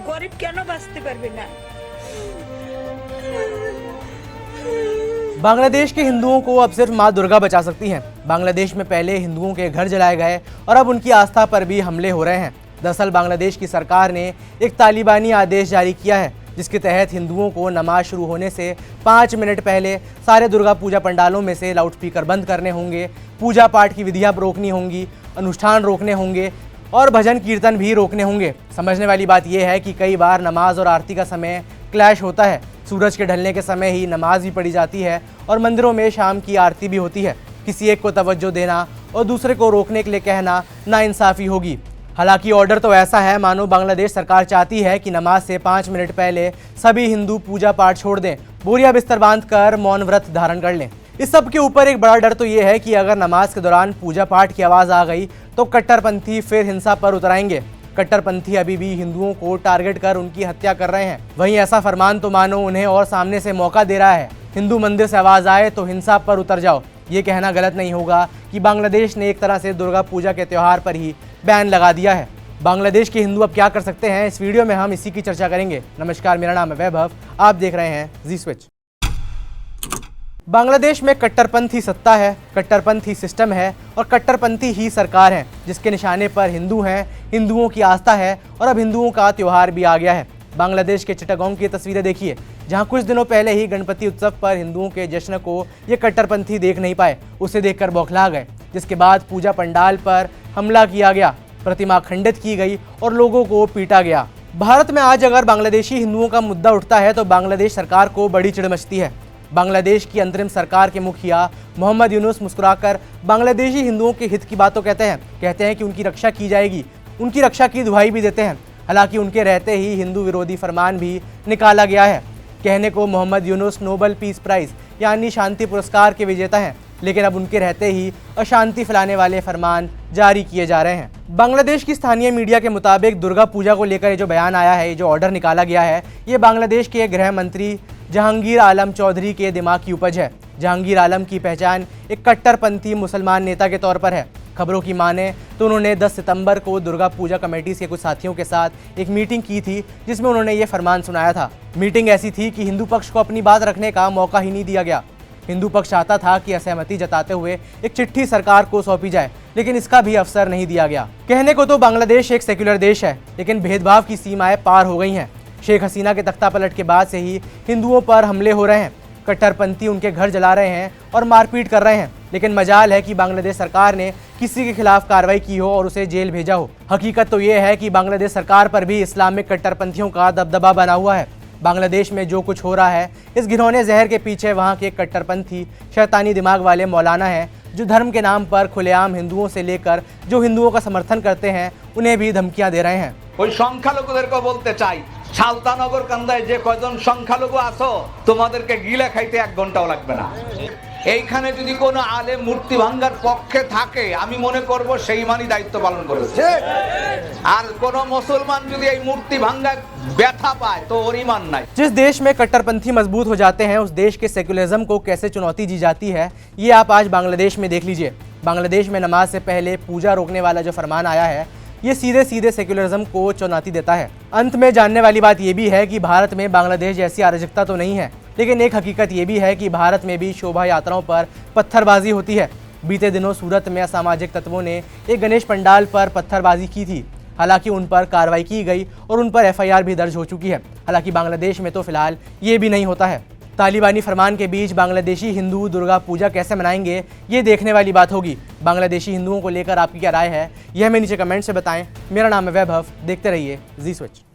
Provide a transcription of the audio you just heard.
গরিব কেন বাঁচতে পারবে না? बांग्लादेश के हिंदुओं को अब सिर्फ मां दुर्गा बचा सकती हैं। बांग्लादेश में पहले हिंदुओं के घर जलाए गए और अब उनकी आस्था पर भी हमले हो रहे हैं। दरअसल बांग्लादेश की सरकार ने एक तालिबानी आदेश जारी किया है, जिसके तहत हिंदुओं को नमाज शुरू होने से 5 मिनट पहले सारे दुर्गा पूजा पंडालों में से लाउडस्पीकर बंद करने होंगे, पूजा पाठ की विधियां रोकनी होंगी, अनुष्ठान रोकने होंगे और भजन कीर्तन भी रोकने होंगे। समझने वाली बात यह है कि कई बार नमाज और आरती का समय क्लैश होता है। सूरज के ढलने के समय ही नमाज भी पढ़ी जाती है और मंदिरों में शाम की आरती भी होती है। किसी एक को तवज्जो देना और दूसरे को रोकने के लिए कहना नाइंसाफ़ी होगी। हालांकि ऑर्डर तो ऐसा है मानो बांग्लादेश सरकार चाहती है कि नमाज से 5 मिनट पहले सभी हिंदू पूजा पाठ छोड़ दें, बोरिया बिस्तर बांध कर मौन व्रत धारण कर लें। इस सब के ऊपर एक बड़ा डर तो ये है कि अगर नमाज के दौरान पूजा पाठ की आवाज़ आ गई तो कट्टरपंथी फिर हिंसा पर उतर आएंगे। कट्टरपंथी अभी भी हिंदुओं को टारगेट कर उनकी हत्या कर रहे हैं। वहीं ऐसा फरमान तो मानो उन्हें और सामने से मौका दे रहा है। हिंदू मंदिर से आवाज़ आए तो हिंसा पर उतर जाओ। ये कहना गलत नहीं होगा कि बांग्लादेश ने एक तरह से दुर्गा पूजा के त्यौहार पर ही बैन लगा दिया है। बांग्लादेश के हिंदू अब क्या कर सकते हैं, इस वीडियो में हम इसी की चर्चा करेंगे। नमस्कार, मेरा नाम है वैभव, आप देख रहे हैं जी स्विच। बांग्लादेश में कट्टरपंथी सत्ता है, कट्टरपंथी सिस्टम है और कट्टरपंथी ही सरकार है, जिसके निशाने पर हिंदू हैं, हिंदुओं की आस्था है और अब हिंदुओं का त्यौहार भी आ गया है। बांग्लादेश के चिटागोंग की तस्वीरें देखिए, जहां कुछ दिनों पहले ही गणपति उत्सव पर हिंदुओं के जश्न को ये कट्टरपंथी देख नहीं पाए, उसे देखकर बौखला गए, जिसके बाद पूजा पंडाल पर हमला किया गया, प्रतिमा खंडित की गई और लोगों को पीटा गया। भारत में आज अगर बांग्लादेशी हिंदुओं का मुद्दा उठता है तो बांग्लादेश सरकार को बड़ी चिढ़ मचती है। बांग्लादेश की अंतरिम सरकार के मुखिया मोहम्मद यूनुस मुस्कुराकर बांग्लादेशी हिंदुओं के हित की बातों कहते हैं कि उनकी रक्षा की जाएगी, उनकी रक्षा की दुहाई भी देते हैं। हालांकि उनके रहते ही हिंदू विरोधी फरमान भी निकाला गया है। कहने को Mohammad Yunus Nobel peace prize यानी शांति पुरस्कार के विजेता हैं, लेकिन अब उनके रहते ही अशांति फैलाने वाले फरमान जारी किए जा रहे हैं। बांग्लादेश की स्थानीय मीडिया के मुताबिक दुर्गा पूजा को लेकर ये जो बयान आया है, ये जो ऑर्डर निकाला गया है, ये बांग्लादेश के गृह मंत्री जहांगीर आलम चौधरी के दिमाग की उपज है। जहांगीर आलम की पहचान एक कट्टरपंथी मुसलमान नेता के तौर पर है। खबरों की माने तो उन्होंने 10 सितंबर को दुर्गा पूजा कमेटी के कुछ साथियों के साथ एक मीटिंग की थी, जिसमें उन्होंने ये फरमान सुनाया था। मीटिंग ऐसी थी कि हिंदू पक्ष को अपनी बात रखने का मौका ही नहीं दिया गया। हिंदू पक्ष चाहता था कि असहमति जताते हुए एक चिट्ठी सरकार को सौंपी जाए, लेकिन इसका भी अवसर नहीं दिया गया। कहने को तो बांग्लादेश एक सेक्युलर देश है, लेकिन भेदभाव की सीमाएं पार हो गई हैं। शेख हसीना के तख्ता पलट के बाद से ही हिंदुओं पर हमले हो रहे हैं। कट्टरपंथी उनके घर जला रहे हैं और मारपीट कर रहे हैं, लेकिन मजाल है कि बांग्लादेश सरकार ने किसी के खिलाफ कार्रवाई की हो और उसे जेल भेजा हो। हकीकत तो ये है कि बांग्लादेश सरकार पर भी इस्लामिक कट्टरपंथियों का दबदबा बना हुआ है। बांग्लादेश में जो कुछ हो रहा है, इस घिनौने जहर के पीछे वहाँ के कट्टरपंथी शैतानी दिमाग वाले मौलाना हैं, जो धर्म के नाम पर खुलेआम हिंदुओं से लेकर जो हिंदुओं का समर्थन करते हैं उन्हें भी धमकियां दे रहे हैं। ওই সংখ্যালঘুদেরকে বলতে চাই, সালতানগর কান্দায় যে কয়জন সংখ্যালঘু আছো তোমাদেরকে গিলা খাইতে 1 ঘন্টাও লাগবে না। এইখানে যদি কোনো আলেম মূর্তি ভাঙার পক্ষে থাকে আমি মনে করব সেই ইমানই দায়িত্ব পালন করেছে। আর কোন মুসলমান যদি এই মূর্তি ভাঙার ব্যথা পায় তো ওর ঈমান নাই। जिस देश में कट्टरपंथी मजबूत हो जाते हैं, उस देश के सेक्युलरिज्म को कैसे चुनौती दी जाती है, ये आप आज बांग्लादेश में देख लीजिए। बांग्लादेश में नमाज से पहले पूजा रोकने वाला जो फरमान आया है, ये सीधे सीधे सेक्युलरिज्म को चुनौती देता है। अंत में जानने वाली बात ये भी है कि भारत में बांग्लादेश जैसी अराजकता तो नहीं है, लेकिन एक हकीकत ये भी है कि भारत में भी शोभा यात्राओं पर पत्थरबाजी होती है। बीते दिनों सूरत में असामाजिक तत्वों ने एक गणेश पंडाल पर पत्थरबाजी की थी। हालांकि उन पर कार्रवाई की गई और उन पर FIR भी दर्ज हो चुकी है। हालांकि बांग्लादेश में तो फिलहाल ये भी नहीं होता है। तालिबानी फरमान के बीच बांग्लादेशी हिंदू दुर्गा पूजा कैसे मनाएंगे, ये देखने वाली बात होगी। बांग्लादेशी हिंदुओं को लेकर आपकी क्या राय है, यह हमें नीचे कमेंट से बताएं। मेरा नाम है वैभव, देखते रहिए जी स्विच।